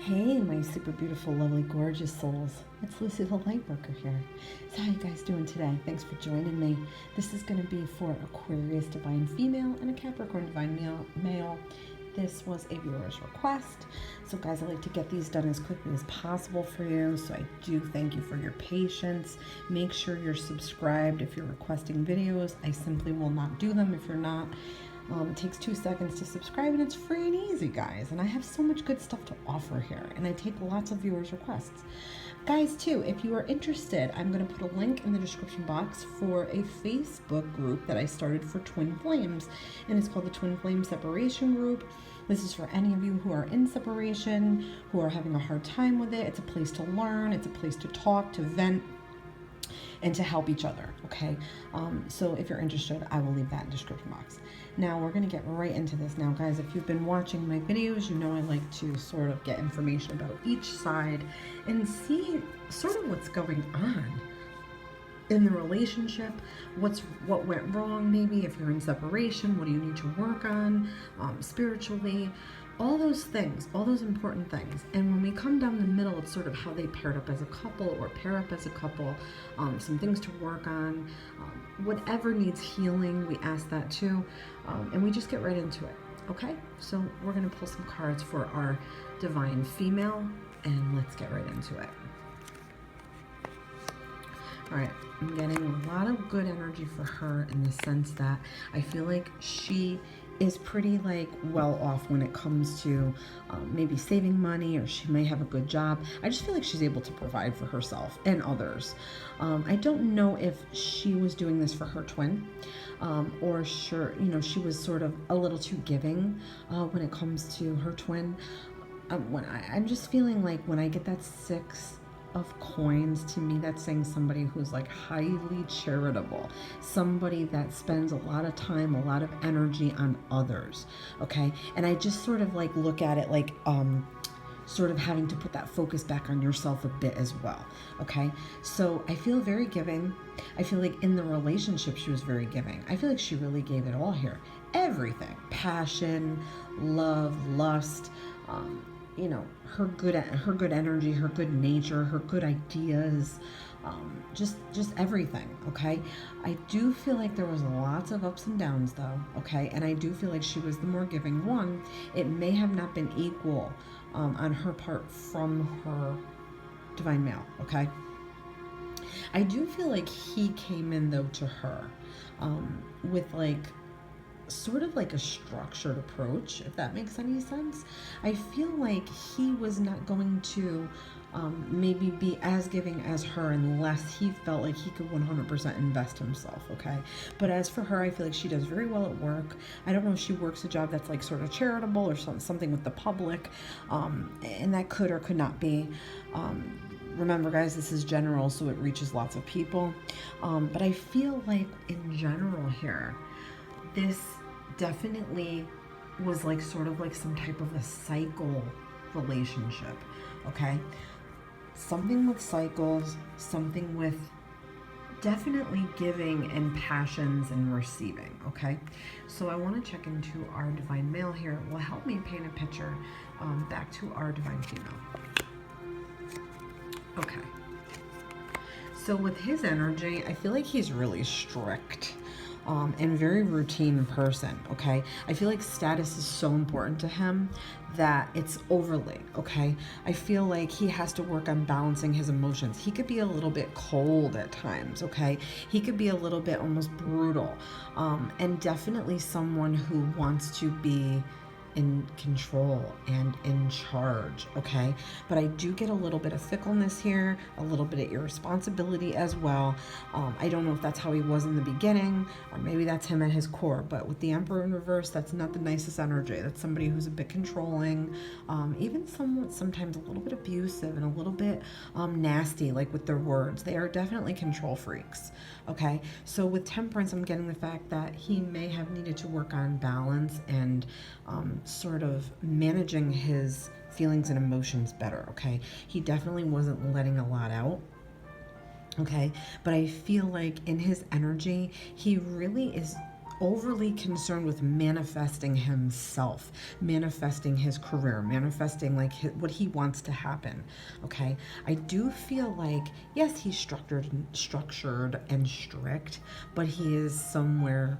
Hey, my super beautiful, lovely, gorgeous souls. It's Lucy the Lightworker here. So how you guys doing today? Thanks for joining me. This is going to be for Aquarius Divine Female and a Capricorn Divine Male. This was a viewer's request. So guys, I like to get these done as quickly as possible for you. So I do thank you for your patience. Make sure you're subscribed if you're requesting videos. I simply will not do them if you're not. It takes 2 seconds to subscribe and it's free and easy, guys. And I have so much good stuff to offer here. And I take lots of viewers' requests. Guys, too, if you are interested, I'm going to put a link in the description box for a Facebook group that I started for Twin Flames. And it's called the Twin Flame Separation Group. This is for any of you who are in separation, who are having a hard time with it. It's a place to learn. It's a place to talk, to vent, and to help each other, okay? So if you're interested, I will leave that in the description box. Now we're gonna get right into this. Now guys, if you've been watching my videos, you know I like to sort of get information about each side and see sort of what's going on in the relationship, what went wrong maybe, if you're in separation, what do you need to work on spiritually, all those things, all those important things. And when we come down the middle, it's sort of how they paired up as a couple or pair up as a couple, some things to work on, whatever needs healing, we ask that too, and we just get right into it, okay? So we're gonna pull some cards for our Divine Female, and let's get right into it. All right, I'm getting a lot of good energy for her in the sense that I feel like she is pretty like well off when it comes to maybe saving money, or she may have a good job. I just feel like she's able to provide for herself and others. I don't know if she was doing this for her twin, or sure, you know, she was sort of a little too giving when it comes to her twin. I'm just feeling like when I get that 6 of coins, to me that's saying somebody who's like highly charitable, somebody that spends a lot of time, a lot of energy on others, okay? And I just sort of like look at it like sort of having to put that focus back on yourself a bit as well, okay? So I feel very giving. I feel like in the relationship she was very giving. I feel like she really gave it all here, everything: passion, love, lust, you know, her good energy, her good nature, her good ideas, just everything, okay? I do feel like there was lots of ups and downs though, okay? And I do feel like she was the more giving one. It may have not been equal on her part from her Divine Male, okay? I do feel like he came in though to her with like sort of like a structured approach, if that makes any sense. I feel like he was not going to maybe be as giving as her unless he felt like he could 100% invest himself, okay? But as for her, I feel like she does very well at work. I don't know if she works a job that's like sort of charitable or something with the public, and that could or could not be. Remember guys, this is general, so it reaches lots of people, but I feel like in general here, this definitely was like sort of like some type of a cycle relationship, okay? Something with cycles, something with definitely giving and passions and receiving, okay? So I want to check into our Divine Male here. It will help me paint a picture back to our Divine Female. Okay. So with his energy, I feel like he's really strict. And very routine person, okay? I feel like status is so important to him that it's overly, okay? I feel like he has to work on balancing his emotions. He could be a little bit cold at times, okay? He could be a little bit almost brutal, and definitely someone who wants to be in control and in charge, okay? But I do get a little bit of fickleness here, a little bit of irresponsibility as well. I don't know if that's how he was in the beginning, or maybe that's him at his core, but with the Emperor in reverse, that's not the nicest energy. That's somebody who's a bit controlling, even sometimes a little bit abusive and a little bit nasty, like with their words. They are definitely control freaks, okay? So with Temperance, I'm getting the fact that he may have needed to work on balance and sort of managing his feelings and emotions better, okay? He definitely wasn't letting a lot out, okay? But I feel like in his energy, he really is overly concerned with manifesting himself, manifesting his career, manifesting like what he wants to happen. Okay, I do feel like, yes, he's structured and strict, but he is somewhere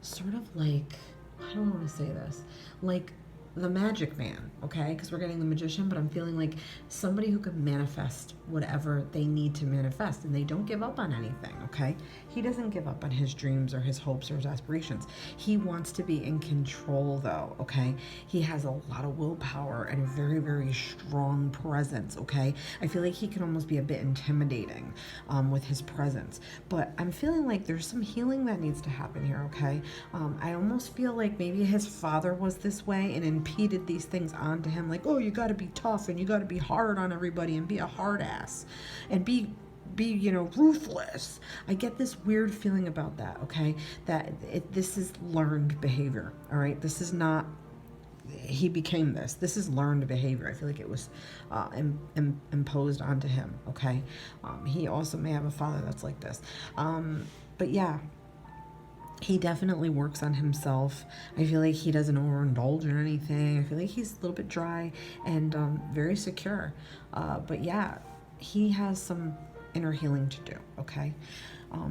sort of like, I don't want to say this, like the magic man, okay? Because we're getting the magician, but I'm feeling like somebody who could manifest whatever they need to manifest, and they don't give up on anything, okay? He doesn't give up on his dreams or his hopes or his aspirations. He wants to be in control, though, okay? He has a lot of willpower and a very, very strong presence, okay? I feel like he can almost be a bit intimidating with his presence, but I'm feeling like there's some healing that needs to happen here, okay? I almost feel like maybe his father was this way and impeded these things onto him, like, oh, you got to be tough and you got to be hard on everybody and be a hard ass and be ruthless. I get this weird feeling about that, okay? That this is learned behavior, all right? This is not, he became this. This is learned behavior. I feel like it was imposed onto him, okay? He also may have a father that's like this. But yeah, he definitely works on himself. I feel like he doesn't overindulge in anything. I feel like he's a little bit dry and very secure. But yeah, he has some inner healing to do, okay?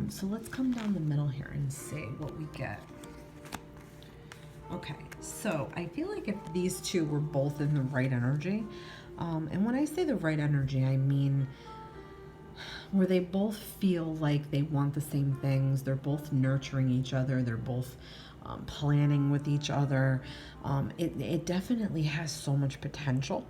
So let's come down the middle here and see what we get. Okay, so I feel like if these two were both in the right energy, and when I say the right energy, I mean where they both feel like they want the same things, they're both nurturing each other, they're both planning with each other. It definitely has so much potential.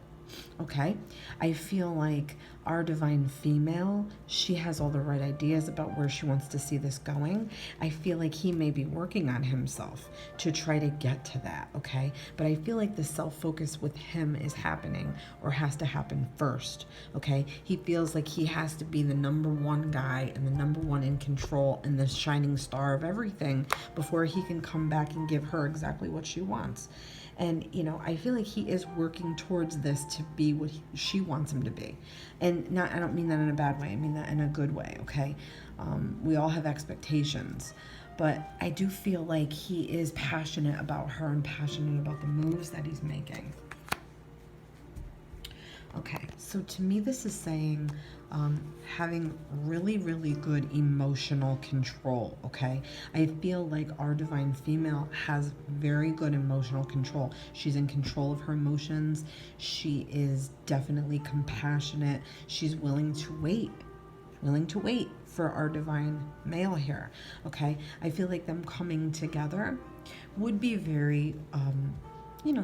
Okay, I feel like our divine female, she has all the right ideas about where she wants to see this going. I feel like he may be working on himself to try to get to that, okay? But I feel like the self-focus with him is happening, or has to happen first, okay? He feels like he has to be the number one guy and the number one in control and the shining star of everything before he can come back and give her exactly what she wants. And, I feel like he is working towards this to be what she wants him to be. And I don't mean that in a bad way. I mean that in a good way, okay? We all have expectations. But I do feel like he is passionate about her and passionate about the moves that he's making. Okay, so to me this is saying having really, really good emotional control, okay? I feel like our divine female has very good emotional control. She's in control of her emotions. She is definitely compassionate. She's willing to wait for our divine male here, okay? I feel like them coming together would be very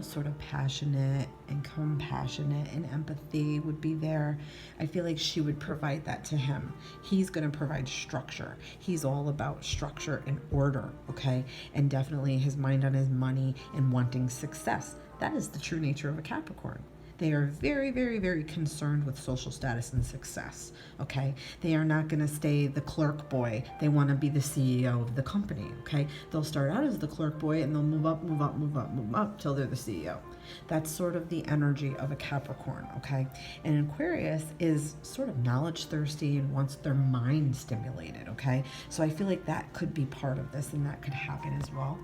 sort of passionate and compassionate, and empathy would be there. I feel like she would provide that to him. He's going to provide structure. He's all about structure and order, okay? And definitely his mind on his money and wanting success. That is the true nature of a Capricorn. They are very, very, very concerned with social status and success, okay? They are not going to stay the clerk boy. They want to be the CEO of the company, okay? They'll start out as the clerk boy and they'll move up till they're the CEO. That's sort of the energy of a Capricorn, okay? And Aquarius is sort of knowledge thirsty and wants their mind stimulated, okay? So I feel like that could be part of this and that could happen as well.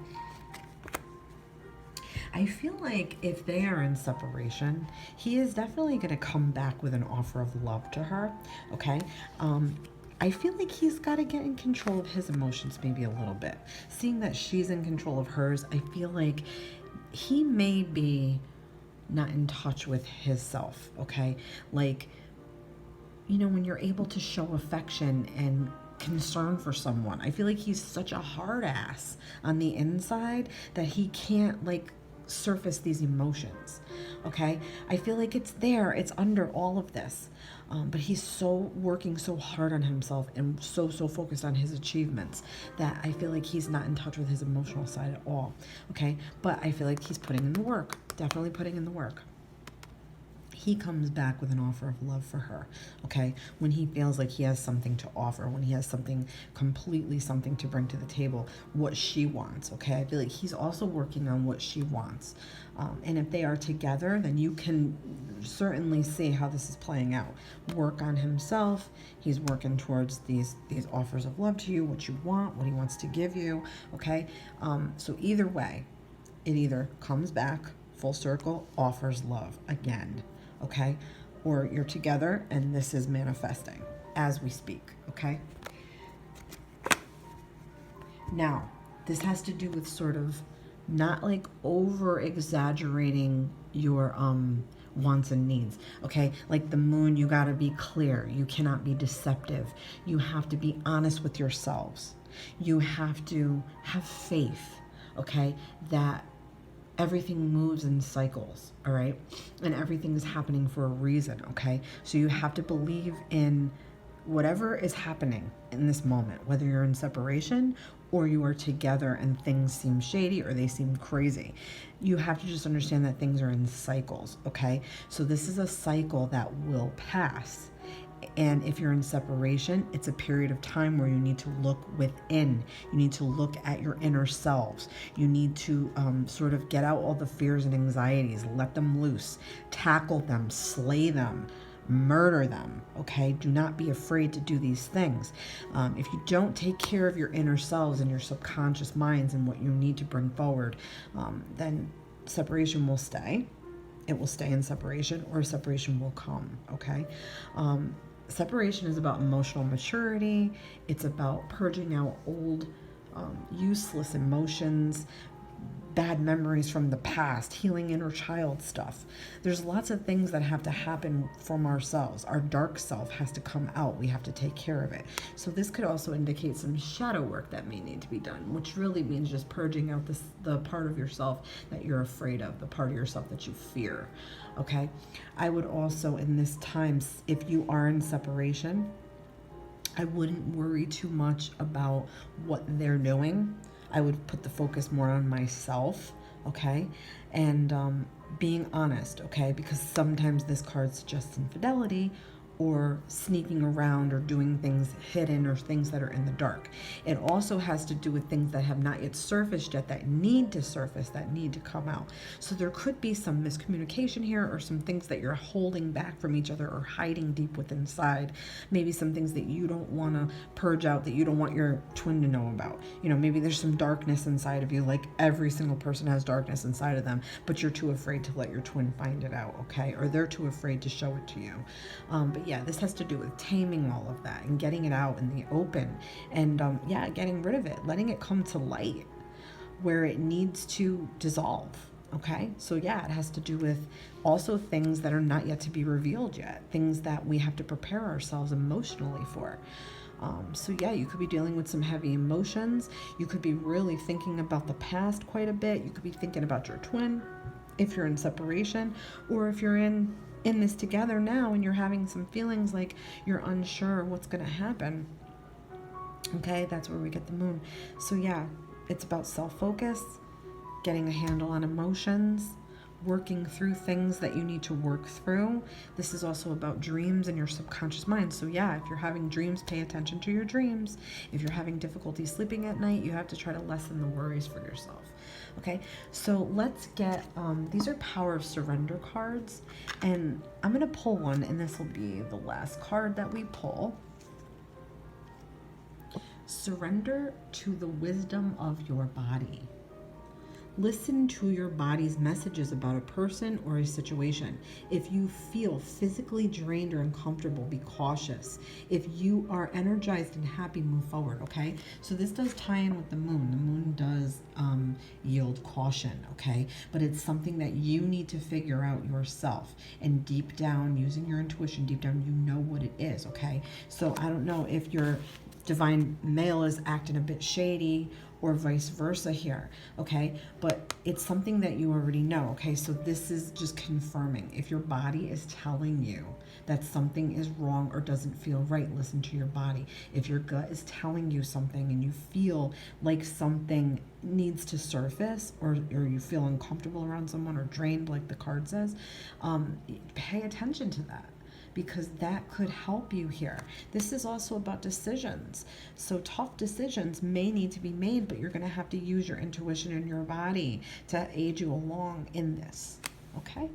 I feel like if they are in separation, he is definitely going to come back with an offer of love to her, okay? I feel like he's got to get in control of his emotions maybe a little bit. Seeing that she's in control of hers, I feel like he may be not in touch with his self, okay? Like, when you're able to show affection and concern for someone, I feel like he's such a hard ass on the inside that he can't, surface these emotions, okay? I feel like it's there, it's under all of this, but he's working so hard on himself and so focused on his achievements that I feel like he's not in touch with his emotional side at all, okay? But I feel like he's putting in the work, definitely putting in the work. He comes back with an offer of love for her, okay? When he feels like he has something to offer, when he has something to bring to the table, what she wants, okay? I feel like he's also working on what she wants. And if they are together, then certainly see how this is playing out. Work on himself. He's working towards these offers of love to you, what you want, what he wants to give you. Okay. So either way, it either comes back full circle, offers love again. Okay. Or you're together and this is manifesting as we speak. Okay. Now, this has to do with sort of not like over exaggerating your wants and needs. Okay, like the moon, you got to be clear. You cannot be deceptive. You have to be honest with yourselves. You have to have faith, okay, that everything moves in cycles, all right, and everything is happening for a reason. Okay, so you have to believe in whatever is happening in this moment, whether you're in separation or you are together and things seem shady or they seem crazy. You have to just understand that things are in cycles, okay? So this is a cycle that will pass. And if you're in separation, it's a period of time where you need to look within. You need to look at your inner selves. You need to sort of get out all the fears and anxieties, let them loose, tackle them, slay them, murder them. Okay, do not be afraid to do these things. If you don't take care of your inner selves and your subconscious minds and what you need to bring forward, then separation will stay. It will stay in separation, or separation will come. Okay. Separation is about emotional maturity. It's about purging out old useless emotions, bad memories from the past, healing inner child stuff. There's lots of things that have to happen from ourselves. Our dark self has to come out. We have to take care of it. So this could also indicate some shadow work that may need to be done, which really means just purging out the part of yourself that you're afraid of, the part of yourself that you fear. Okay? I would also, in this time, if you are in separation, I wouldn't worry too much about what they're doing. I would put the focus more on myself, okay? And being honest, okay? Because sometimes this card suggests infidelity or sneaking around or doing things hidden or things that are in the dark. It also has to do with things that have not yet surfaced yet, that need to surface, that need to come out. So there could be some miscommunication here, or some things that you're holding back from each other or hiding deep within inside. Maybe some things that you don't want to purge out, that you don't want your twin to know about. You know, maybe there's some darkness inside of you, like every single person has darkness inside of them, but you're too afraid to let your twin find it out, okay? Or they're too afraid to show it to you. But yeah, this has to do with taming all of that and getting it out in the open, and getting rid of it, letting it come to light where it needs to dissolve. Okay, so yeah, it has to do with also things that are not yet to be revealed yet, things that we have to prepare ourselves emotionally for. So yeah, you could be dealing with some heavy emotions. You could be really thinking about the past quite a bit. You could be thinking about your twin if you're in separation, or if you're in this together now and you're having some feelings like you're unsure what's going to happen. Okay, that's where we get the moon. So yeah, it's about self-focus, getting a handle on emotions, working through things that you need to work through. This is also about dreams and your subconscious mind. So yeah, if you're having dreams, pay attention to your dreams. If you're having difficulty sleeping at night, you have to try to lessen the worries for yourself. Okay, so let's get, these are Power of Surrender cards, and I'm going to pull one, and this will be the last card that we pull. Surrender to the wisdom of your body. Listen to your body's messages about a person or a situation. If you feel physically drained or uncomfortable, be cautious. If you are energized and happy, move forward, okay? So this does tie in with the moon. The moon does yield caution, okay? But it's something that you need to figure out yourself. And deep down, using your intuition, deep down, you know what it is, okay? So I don't know if your divine male is acting a bit shady, or vice versa here, okay? But it's something that you already know, okay? So this is just confirming. If your body is telling you that something is wrong or doesn't feel right, listen to your body. If your gut is telling you something and you feel like something needs to surface, or you feel uncomfortable around someone or drained, like the card says, pay attention to that, because that could help you here. This is also about decisions. So tough decisions may need to be made, but you're going to have to use your intuition and your body to aid you along in this, okay?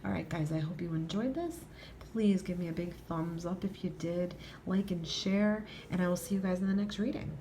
All right, guys, I hope you enjoyed this. Please give me a big thumbs up if you did, like and share, and I will see you guys in the next reading.